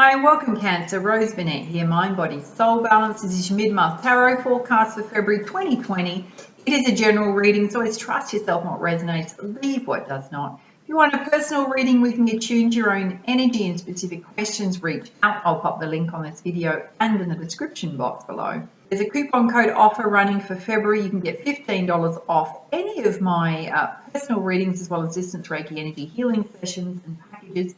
Hi, welcome Cancer. Rose Burnett here, Mind, Body, Soul Balance. This is your mid-month tarot forecast for February 2020. It is a general reading, so always trust yourself what resonates, leave what does not. If you want a personal reading, we can get tuned to your own energy and specific questions, reach out. I'll pop the link on this video and in the description box below. There's a coupon code offer running for February. You can get $15 off any of my personal readings as well as distance Reiki energy healing sessions and packages.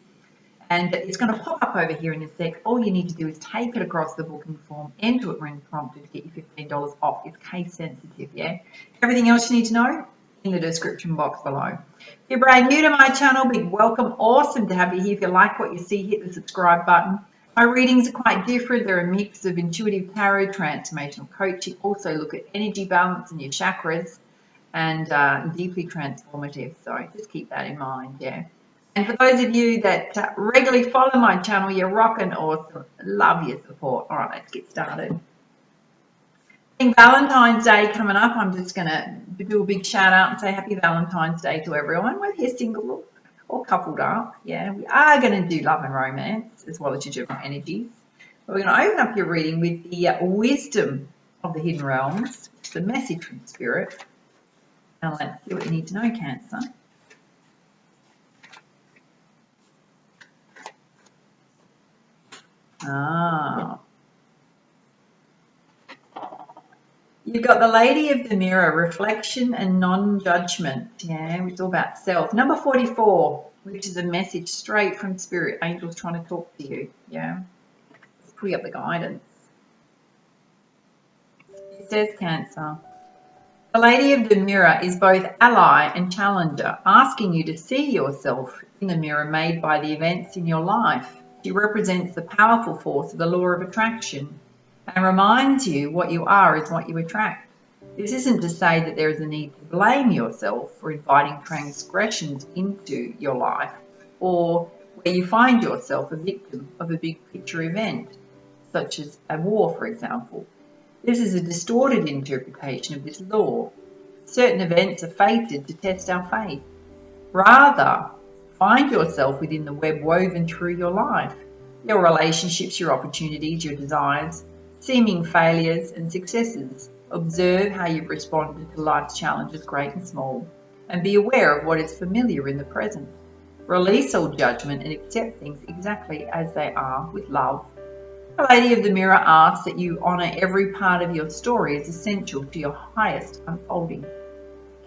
And it's going to pop up over here in a sec. All you need to do is take it across the booking form, enter it when prompted to get you $15 off. It's case sensitive, yeah? Everything else you need to know in the description box below. If you're brand new to my channel, big welcome. Awesome to have you here. If you like what you see, hit the subscribe button. My readings are quite different. They're a mix of intuitive tarot, transformational coaching. Also look at energy balance and your chakras, and deeply transformative. So just keep that in mind, yeah? And for those of you that regularly follow my channel, you're rocking awesome. Love your support. All right, let's get started. Valentine's Day coming up. I'm just going to do a big shout out and say happy Valentine's Day to everyone, whether you're single or coupled up. Yeah, we are going to do love and romance as well as your general energies. But we're going to open up your reading with the wisdom of the hidden realms, the message from Spirit. And let's see what you need to know, Cancer. You've got the Lady of the Mirror, reflection and non-judgment, yeah, which is all about self. Number 44, which is a message straight from Spirit, angels trying to talk to you, yeah. Let's pull up the guidance. It says, Cancer, the Lady of the Mirror is both ally and challenger, asking you to see yourself in the mirror made by the events in your life. She represents the powerful force of the law of attraction and reminds you what you are is what you attract. This isn't to say that there is a need to blame yourself for inviting transgressions into your life, or where you find yourself a victim of a big picture event, such as a war, for example. This is a distorted interpretation of this law. Certain events are fated to test our faith. Rather, find yourself within the web woven through your life, your relationships, your opportunities, your desires, seeming failures and successes. Observe how you've responded to life's challenges, great and small, and be aware of what is familiar in the present. Release all judgment and accept things exactly as they are with love. The Lady of the Mirror asks that you honour every part of your story as essential to your highest unfolding.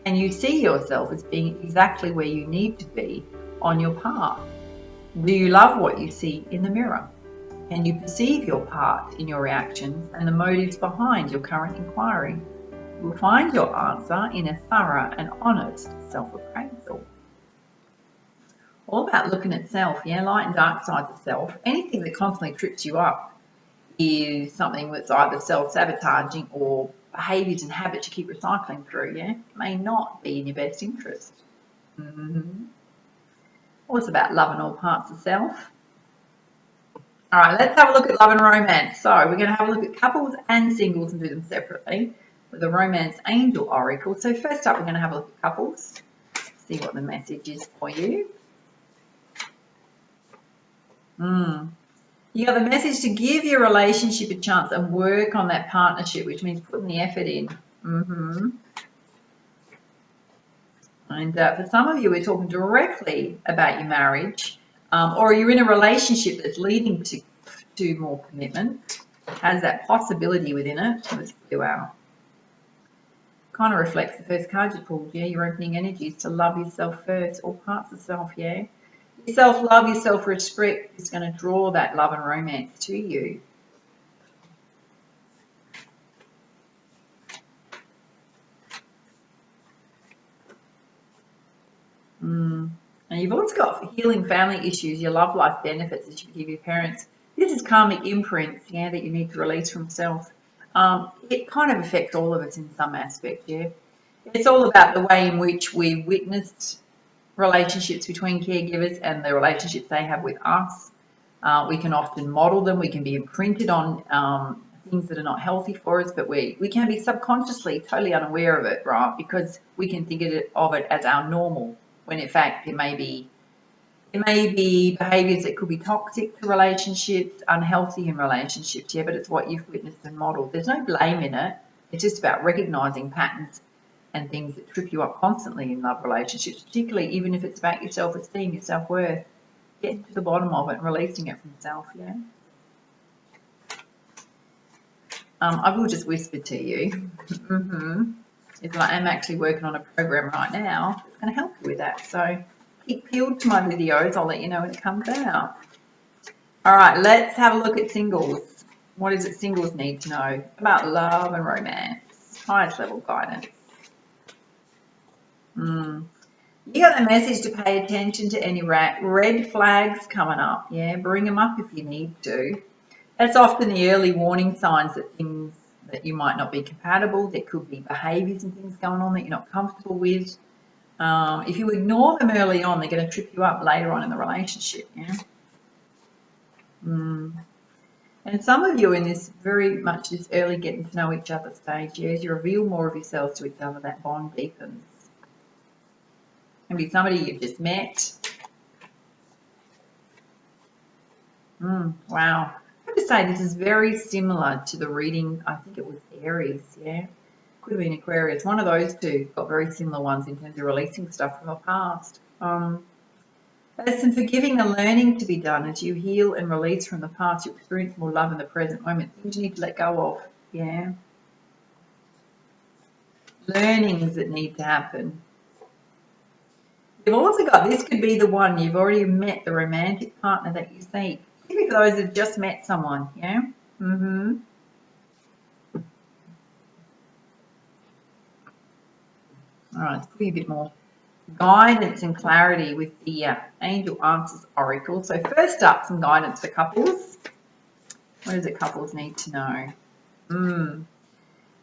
Can you see yourself as being exactly where you need to be on your path? Do you love what you see in the mirror? Can you perceive your part in your reactions and the motives behind your current inquiry? You will find your answer in a thorough and honest self-appraisal. All about looking at self, yeah, light and dark sides of self. Anything that constantly trips you up is something that's either self-sabotaging or behaviours and habits you keep recycling through, yeah, may not be in your best interest. Well, it's about loving all parts of self. All right, let's have a look at love and romance. So we're going to have a look at couples and singles and do them separately with the Romance Angel Oracle. So first up, we're going to have a look at couples, see what the message is for you. You got the message to give your relationship a chance and work on that partnership, which means putting the effort in. And for some of you, we're talking directly about your marriage, or you're in a relationship that's leading to more commitment, has that possibility within it. Let's do our kind of reflects the first card you pulled, yeah, your opening energies to love yourself first, all parts of self, yeah. Your self-love, your self-respect is going to draw that love and romance to you. And you've also got healing family issues, your love life benefits that you give your parents. This is karmic imprints, yeah, that you need to release from self. It kind of affects all of us in some aspect, yeah. It's all about the way in which we witnessed relationships between caregivers and the relationships they have with us. We can often model them. We can be imprinted on things that are not healthy for us, but we can be subconsciously totally unaware of it, right? Because we can think of it as our normal, when in fact there may be It may be behaviours that could be toxic to relationships, unhealthy in relationships, yeah, but it's what you've witnessed and modelled. There's no blame in it. It's just about recognising patterns and things that trip you up constantly in love relationships, particularly even if it's about your self-esteem, your self-worth. Getting to the bottom of it and releasing it from self, yeah. I will just whisper to you. It's like I'm actually working on a program right now that's going to help you with that. So keep peeled to my videos. I'll let you know when it comes out. All right, let's have a look at singles. What is it singles need to know about love and romance? Highest level guidance. You got the message to pay attention to any red flags coming up. Yeah, bring them up if you need to. That's often the early warning signs that things that you might not be compatible. There could be behaviours and things going on that you're not comfortable with. If you ignore them early on, they're going to trip you up later on in the relationship. Yeah. And some of you in this very much this early getting to know each other stage, yeah, as you reveal more of yourselves to each other, that bond deepens. Maybe somebody you've just met. Wow. I have to say this is very similar to the reading, I think it was Aries, yeah. Could have been Aquarius. One of those two got very similar ones in terms of releasing stuff from the past. There's some forgiving and learning to be done as you heal and release from the past. You experience more love in the present moment. Things you need to let go of, yeah. Learnings that need to happen. You've also got, this could be the one, you've already met the romantic partner that you seek. Maybe for those who've just met someone, yeah? All right, let's give you a bit more guidance and clarity with the Angel Answers Oracle. So first up, some guidance for couples. What does it couples need to know?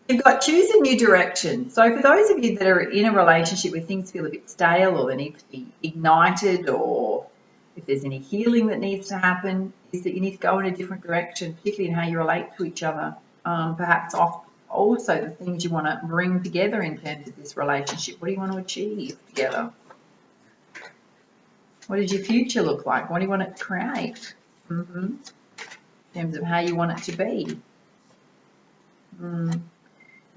You've got choose a new direction. So for those of you that are in a relationship where things feel a bit stale or they need to be ignited, or if there's any healing that needs to happen, is that you need to go in a different direction, particularly in how you relate to each other. Perhaps also the things you want to bring together in terms of this relationship. What do you want to achieve together? What does your future look like? What do you want it to create? In terms of how you want it to be.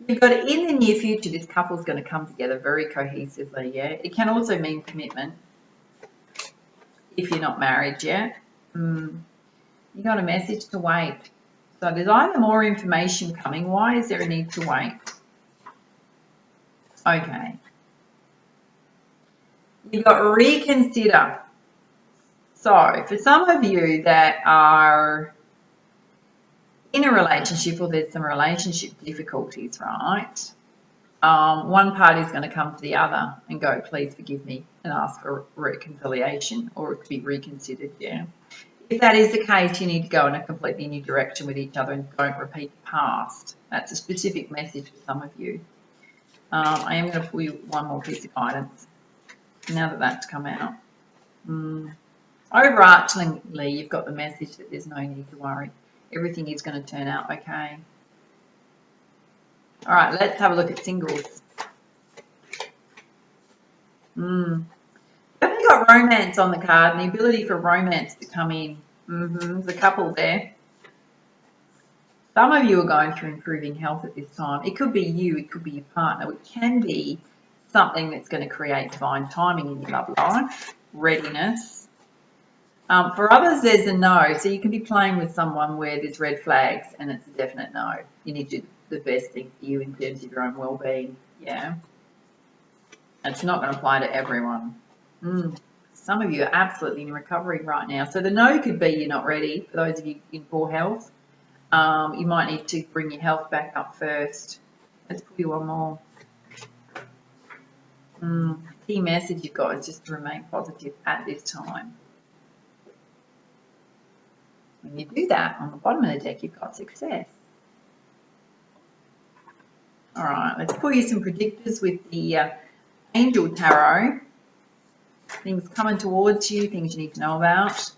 You've got in the near future, this couple's going to come together very cohesively, yeah? It can also mean commitment if you're not married yet. You got a message to wait. So there's either more information coming. Why is there a need to wait? Okay. You've got reconsider. So for some of you that are in a relationship or there's some relationship difficulties, right? One party is going to come to the other and go, please forgive me, and ask for reconciliation, or it could be reconsidered, yeah. If that is the case, you need to go in a completely new direction with each other and don't repeat the past. That's a specific message for some of you. I am going to pull you one more piece of guidance now that that's come out. Overarchingly, you've got the message that there's no need to worry. Everything is going to turn out okay. All right, let's have a look at singles. Definitely got romance on the card and the ability for romance to come in. The couple there. Some of you are going through improving health at this time. It could be you, it could be your partner, which can be something that's going to create divine timing in your love life, readiness. For others, there's a no. So you can be playing with someone where there's red flags and it's a definite no. You need to do the best thing for you in terms of your own well-being. Yeah. It's not going to apply to everyone. Some of you are absolutely in recovery right now. So the no could be you're not ready. For those of you in poor health, you might need to bring your health back up first. Let's put you one more. Key message you've got is just to remain positive at this time. When you do that, on the bottom of the deck, you've got success. All right, let's pull you some predictors with the Angel Tarot. Things coming towards you, things you need to know about.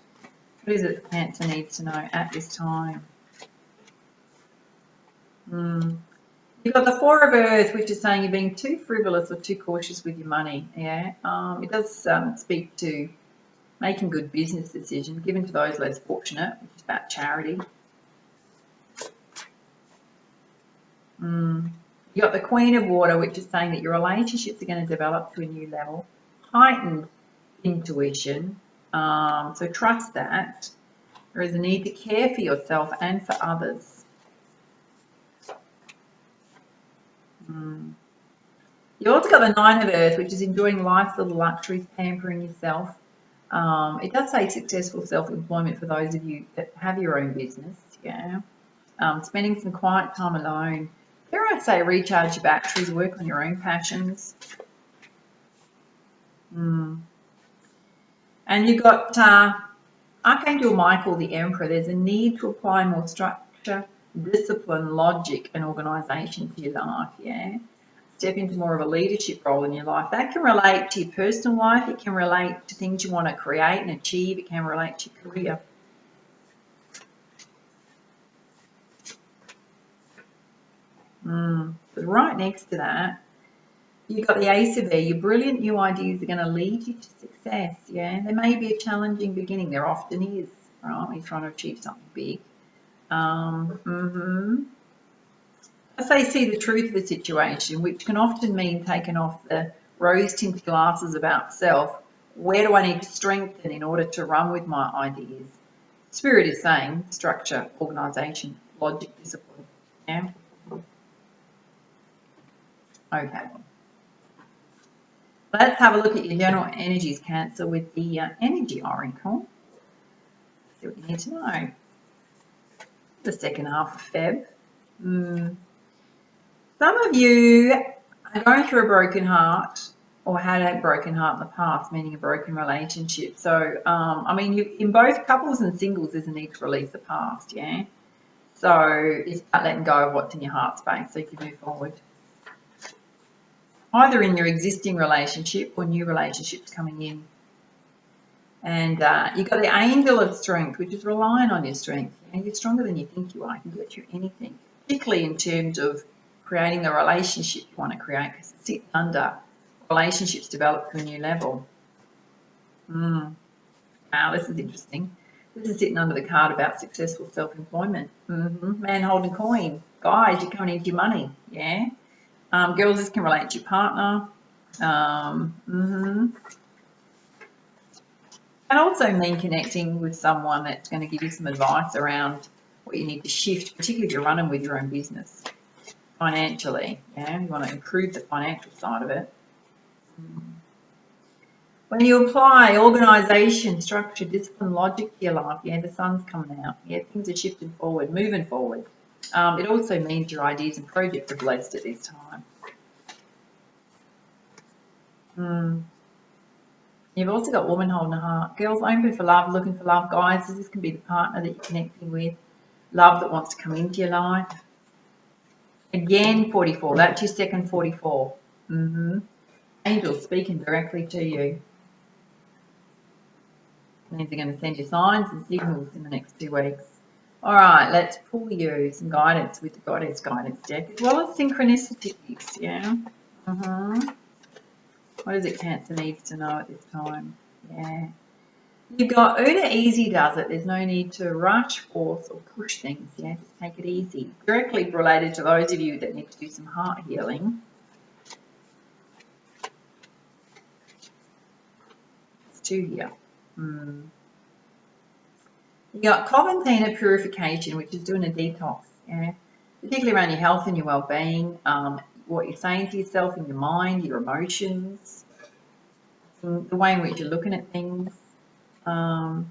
What is it the Cancer needs to know at this time? You've got the Four of Earth, which is saying you're being too frivolous or too cautious with your money. Yeah, it does speak to Making good business decisions, given to those less fortunate, which is about charity. You got the Queen of Water, which is saying that your relationships are going to develop to a new level. Heightened intuition, so trust that. There is a need to care for yourself and for others. You also got the Nine of Earth, which is enjoying life's little luxuries, pampering yourself. It does say successful self-employment for those of you that have your own business, yeah. Spending some quiet time alone. Dare I say, recharge your batteries, work on your own passions. And you've got Archangel Michael, the Emperor. There's a need to apply more structure, discipline, logic, and organisation to your life, yeah. Step into more of a leadership role in your life. That can relate to your personal life. It can relate to things you want to create and achieve. It can relate to your career. But right next to that, you've got the Ace of Air. Your brilliant new ideas are going to lead you to success, yeah. There may be a challenging beginning. There often is, right, when you're trying to achieve something big. As they see the truth of the situation, which can often mean taking off the rose-tinted glasses about self. Where do I need to strengthen in order to run with my ideas? Spirit is saying structure, organisation, logic, discipline. Yeah. Okay. Let's have a look at your general energies, Cancer, with the Energy Oracle. See what you need to know. The second half of Feb. Some of you are going through a broken heart or had a broken heart in the past, meaning a broken relationship. So, I mean, in both couples and singles, there's a need to release the past, yeah? So it's about letting go of what's in your heart space so you can move forward. Either in your existing relationship or new relationships coming in. And you've got the Angel of Strength, which is relying on your strength. You know, you're stronger than you think you are. You can get through anything, particularly in terms of creating a relationship you want to create, because it sits under relationships develop to a new level. Wow, this is interesting. This is sitting under the card about successful self-employment. Man holding coin. Guys, you're coming into your money, yeah? Girls, this can relate to your partner. And also mean connecting with someone that's going to give you some advice around what you need to shift, particularly if you're running with your own business financially. Yeah, you want to improve the financial side of it. When you apply organisation, structure, discipline, logic to your life, yeah, the sun's coming out. Yeah, things are shifting forward, moving forward. It also means your ideas and projects are blessed at this time. You've also got woman holding a heart. Girls, open for love, looking for love. Guys, this can be the partner that you're connecting with. Love that wants to come into your life. Again, 44. That's your second 44. Angels speaking directly to you. Means they're going to send you signs and signals in the next 2 weeks. All right, let's pull you some guidance with the Goddess Guidance deck, as well as synchronicities, yeah? What is it Cancer needs to know at this time? Yeah. You've got Una Easy does it. There's no need to rush, force, or push things, yeah? Just take it easy. Directly related to those of you that need to do some heart healing. It's 2 here. You got Coventina Purification, which is doing a detox, yeah? Particularly around your health and your well-being, what you're saying to yourself in your mind, your emotions, the way in which you're looking at things. In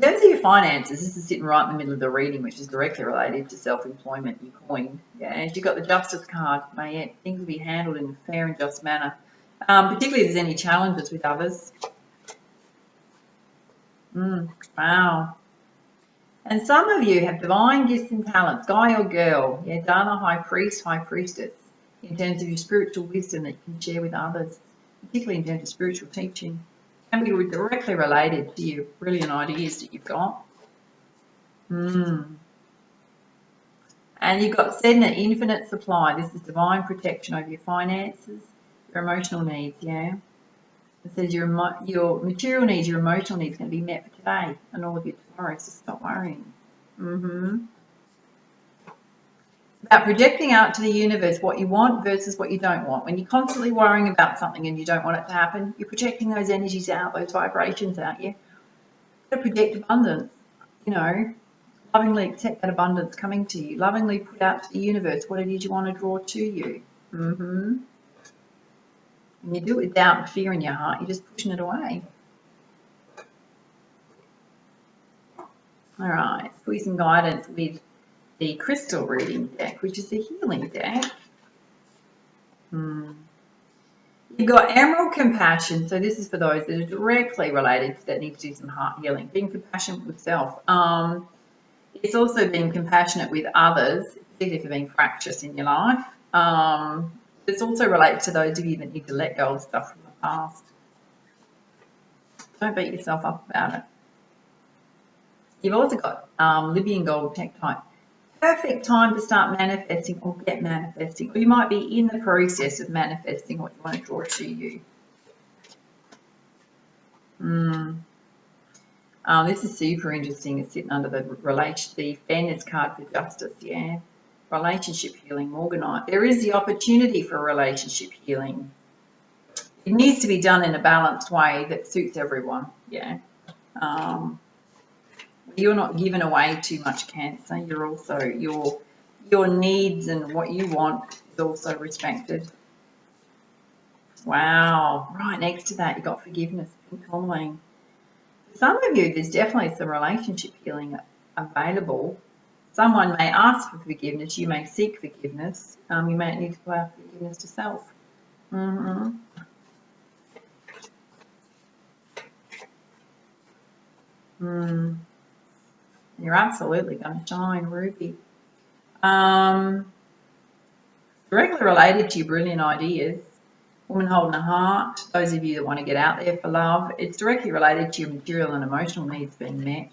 terms of your finances, this is sitting right in the middle of the reading, which is directly related to self-employment, your coin. Yeah, and you've got the Justice card. May things will be handled in a fair and just manner, particularly if there's any challenges with others. Wow. And some of you have divine gifts and talents, guy or girl, yeah, Dana, high priest, high priestess, in terms of your spiritual wisdom that you can share with others, particularly in terms of spiritual teaching, can be directly related to your brilliant ideas that you've got. And you've got Sedna, infinite supply. This is divine protection over your finances, your emotional needs, yeah. It says your material needs, your emotional needs are going to be met for today and all of your tomorrow, so stop worrying. About projecting out to the universe what you want versus what you don't want. When you're constantly worrying about something and you don't want it to happen, you're projecting those energies out, those vibrations out. You've got to project abundance, you know, lovingly accept that abundance coming to you, lovingly put out to the universe what it is you want to draw to you. And you do it with doubt and fear in your heart, you're just pushing it away. All right, please some guidance with the crystal reading deck, which is the healing deck. You've got Emerald Compassion, so this is for those that are directly related, that need to do some heart healing, being compassionate with self. It's also being compassionate with others, particularly for being fractious in your life. It's also related to those of you that need to let go of stuff from the past. Don't beat yourself up about it. You've also got Libyan Gold Tektite. Perfect time to start manifesting or get manifesting. Or you might be in the process of manifesting what you want to draw to you. This is super interesting. It's sitting under the fairness card for justice. Yeah. Relationship healing, Morganite. There is the opportunity for relationship healing. It needs to be done in a balanced way that suits everyone. Yeah. You're not giving away too much, Cancer. You're also, your needs and what you want is also respected. Wow. Right next to that, you've got forgiveness, pink tourmaline. For some of you, there's definitely some relationship healing available. Someone may ask for forgiveness. You may seek forgiveness. You may need to apply forgiveness to self. You're absolutely going to shine, Ruby. Directly related to your brilliant ideas, woman holding a heart, those of you that want to get out there for love, it's directly related to your material and emotional needs being met.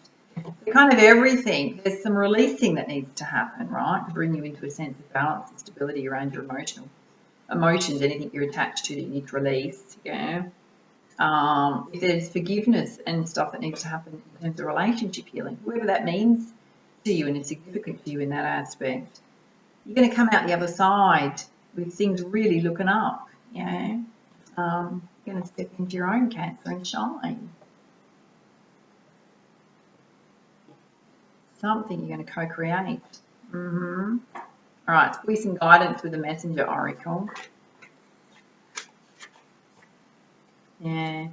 Kind of everything, there's some releasing that needs to happen, right, to bring you into a sense of balance and stability around your emotions, anything you're attached to that you need to release. Yeah. If there's forgiveness and stuff that needs to happen in terms of relationship healing, whoever that means to you and is significant to you in that aspect, you're going to come out the other side with things really looking up. Yeah. You're going to step into your own Cancer and shine. Something you're going to co-create. All right, squeeze some guidance with the Messenger Oracle. Yeah.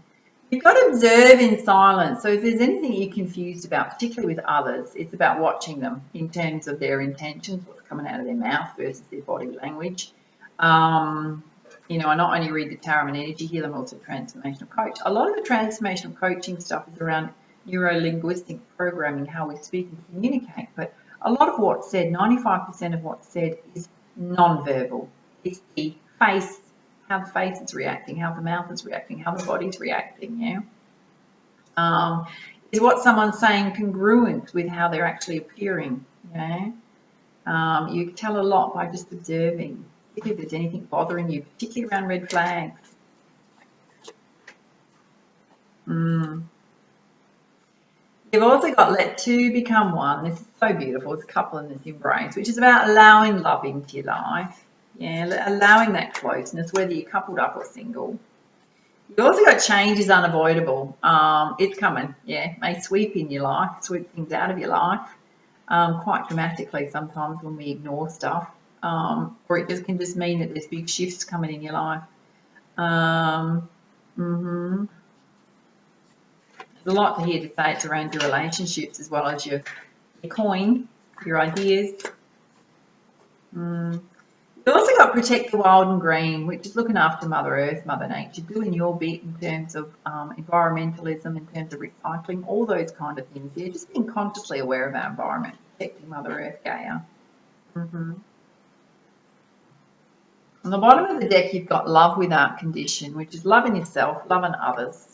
You've got to observe in silence. So if there's anything you're confused about, particularly with others, it's about watching them in terms of their intentions, what's coming out of their mouth versus their body language. You know, I not only read the tarot and energy healer, I'm also a transformational coach. A lot of the transformational coaching stuff is around neuro-linguistic programming, how we speak and communicate. But a lot of what's said, 95% of what's said is non-verbal. It's the face, how the face is reacting, how the mouth is reacting, how the body's reacting, yeah? Is what someone's saying congruent with how they're actually appearing, you know? You can tell a lot by just observing, if there's anything bothering you, particularly around red flags. You've also got let two become one. This is so beautiful. It's a couple in this embrace, which is about allowing love into your life. Yeah, allowing that closeness, whether you're coupled up or single. You've also got change is unavoidable. It's coming. Yeah, may sweep in your life, sweep things out of your life quite dramatically sometimes when we ignore stuff. Or it just can just mean that there's big shifts coming in your life. There's a lot to hear to say. It's around your relationships as well as your coin, your ideas. You've also got protect the wild and green, which is looking after Mother Earth, Mother Nature, doing your bit in terms of environmentalism, in terms of recycling, all those kind of things. Yeah, just being consciously aware of our environment, protecting Mother Earth, Gaia. On the bottom of the deck, you've got love without condition, which is loving yourself, loving others.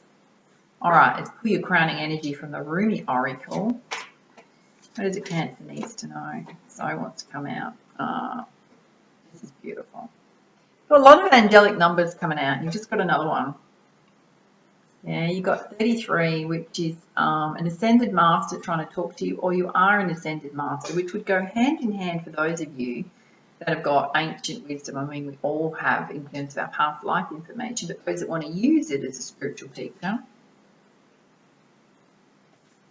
All right, let's pull your crowning energy from the Rumi Oracle. What is it Cancer needs to know? So wants to come out. This is beautiful. Got a lot of angelic numbers coming out. You've just got another one. Yeah, you got 33, which is an ascended master trying to talk to you, or you are an ascended master, which would go hand in hand for those of you that have got ancient wisdom. I mean, we all have in terms of our past life information, but those that want to use it as a spiritual teacher.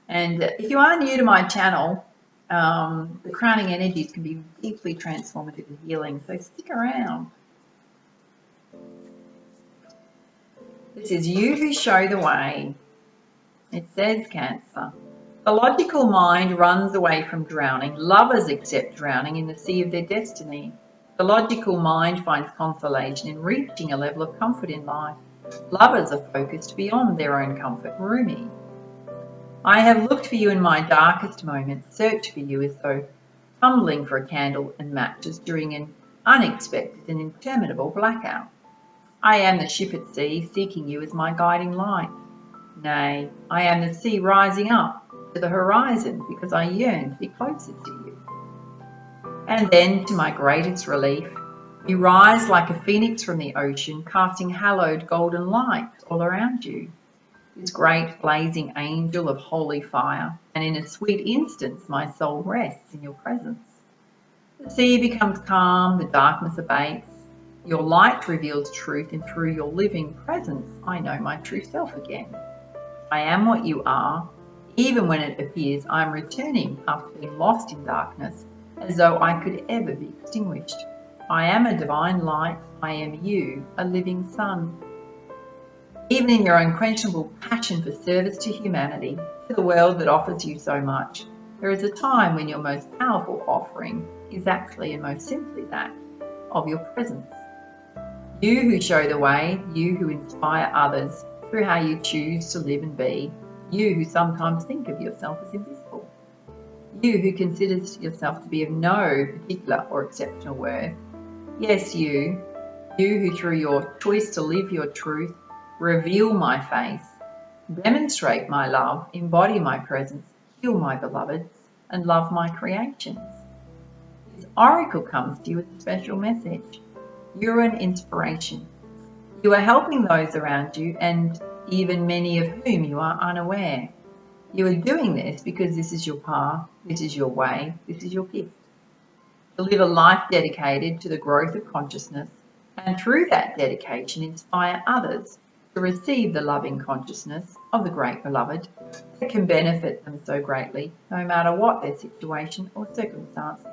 And if you are new to my channel, the crowning energies can be deeply transformative and healing, so stick around. This is you who show the way. It says Cancer. The logical mind runs away from drowning. Lovers accept drowning in the sea of their destiny. The logical mind finds consolation in reaching a level of comfort in life. Lovers are focused beyond their own comfort. Rumi. I have looked for you in my darkest moments, searched for you as though fumbling for a candle and matches during an unexpected and interminable blackout. I am the ship at sea, seeking you as my guiding light. Nay, I am the sea rising up to the horizon because I yearn to be closer to you. And then, to my greatest relief, you rise like a phoenix from the ocean, casting hallowed golden light all around you. This great blazing angel of holy fire, and in a sweet instant my soul rests in your presence. The sea becomes calm, the darkness abates, your light reveals truth, and through your living presence I know my true self again. I am what you are, even when it appears I am returning after being lost in darkness, as though I could ever be extinguished. I am a divine light, I am you, a living sun. Even in your unquenchable passion for service to humanity, to the world that offers you so much, there is a time when your most powerful offering is actually and most simply that of your presence. You who show the way, you who inspire others through how you choose to live and be, you who sometimes think of yourself as invisible, you who considers yourself to be of no particular or exceptional worth. Yes, you who through your choice to live your truth, reveal my face, demonstrate my love, embody my presence, heal my beloveds, and love my creations. This oracle comes to you with a special message. You're an inspiration. You are helping those around you, and even many of whom you are unaware. You are doing this because this is your path, this is your way, this is your gift. To live a life dedicated to the growth of consciousness, and through that dedication inspire others to receive the loving consciousness of the great beloved that can benefit them so greatly, no matter what their situation or circumstances.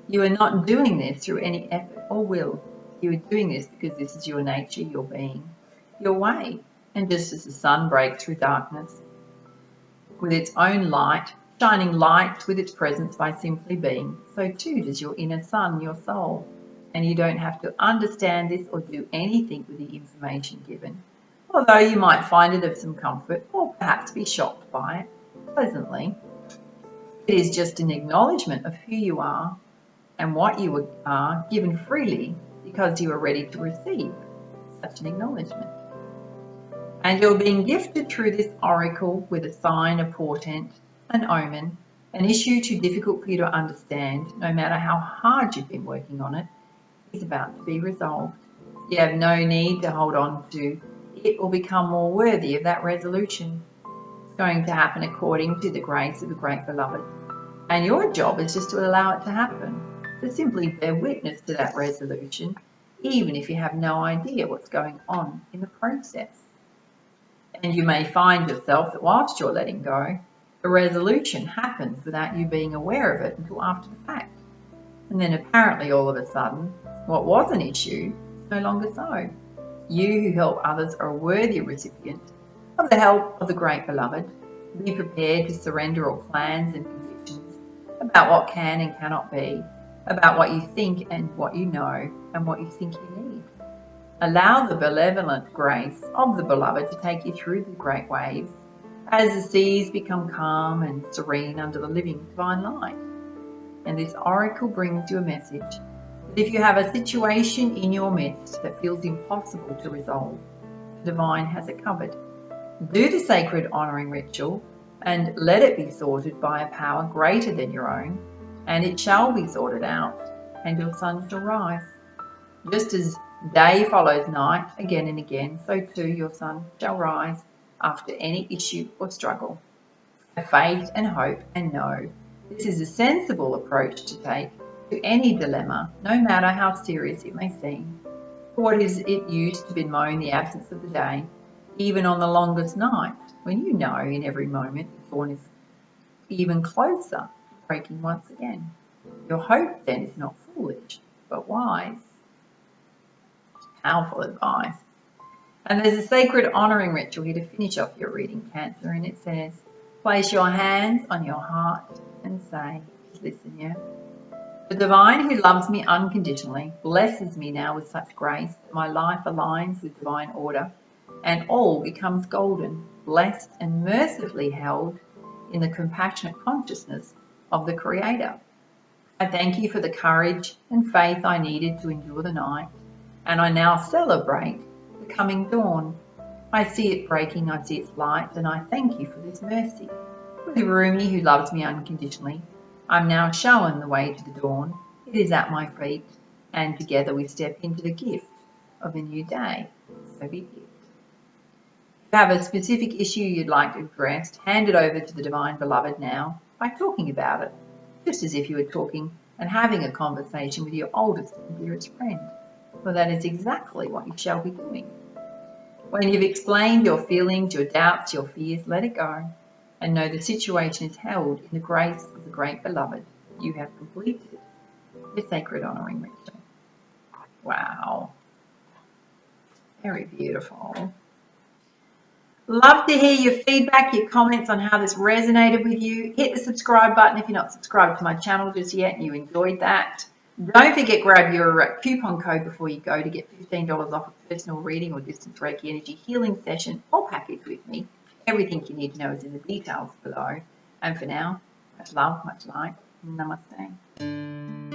You are not doing this through any effort or will. You are doing this because this is your nature, your being, your way. And just as the sun breaks through darkness with its own light, shining light with its presence by simply being, so too does your inner sun, your soul. And you don't have to understand this or do anything with the information given, although you might find it of some comfort or perhaps be shocked by it pleasantly. It is just an acknowledgement of who you are and what you are, given freely because you are ready to receive such an acknowledgement. And you're being gifted through this oracle with a sign, a portent, an omen, an issue too difficult for you to understand, no matter how hard you've been working on it, is about to be resolved. You have no need to hold on to it or become more worthy of that resolution. It's going to happen according to the grace of the great beloved. And your job is just to allow it to happen, to simply bear witness to that resolution, even if you have no idea what's going on in the process. And you may find yourself that whilst you're letting go, the resolution happens without you being aware of it until after the fact. And then apparently all of a sudden, what was an issue is no longer so. You who help others are a worthy recipient of the help of the great beloved. Be prepared to surrender all plans and convictions about what can and cannot be, about what you think and what you know and what you think you need. Allow the benevolent grace of the beloved to take you through the great waves as the seas become calm and serene under the living divine light. And this oracle brings you a message that if you have a situation in your midst that feels impossible to resolve, the divine has it covered. Do the sacred honouring ritual and let it be sorted by a power greater than your own, and it shall be sorted out, and your sun shall rise. Just as Day follows night again and again, so too your sun shall rise after any issue or struggle. Have faith and hope and know this is a sensible approach to take to any dilemma, no matter how serious it may seem. For what is it used to bemoan the absence of the day, even on the longest night, when you know in every moment the dawn is even closer to breaking once again? Your hope then is not foolish, but wise. Powerful advice. And there's a sacred honouring ritual here to finish off your reading, Cancer, and it says, place your hands on your heart and say, just listen, yeah? The divine who loves me unconditionally blesses me now with such grace that my life aligns with divine order and all becomes golden, blessed and mercifully held in the compassionate consciousness of the Creator. I thank you for the courage and faith I needed to endure the night, and I now celebrate the coming dawn. I see it breaking, I see its light, and I thank you for this mercy. With Rumi, who loves me unconditionally, I'm now shown the way to the dawn. It is at my feet, and together we step into the gift of a new day. So be it. If you have a specific issue you'd like addressed, hand it over to the Divine Beloved now by talking about it, just as if you were talking and having a conversation with your oldest and dearest friend. Well, that is exactly what you shall be doing. When you've explained your feelings, your doubts, your fears, let it go and know the situation is held in the grace of the great beloved. You have completed your sacred honouring ritual. Wow. Very beautiful. Love to hear your feedback, your comments on how this resonated with you. Hit the subscribe button if you're not subscribed to my channel just yet and you enjoyed that. Don't forget, grab your coupon code before you go to get $15 off a personal reading or distance Reiki energy healing session or package with me. Everything you need to know is in the details below. And for now, much love, much light. Namaste.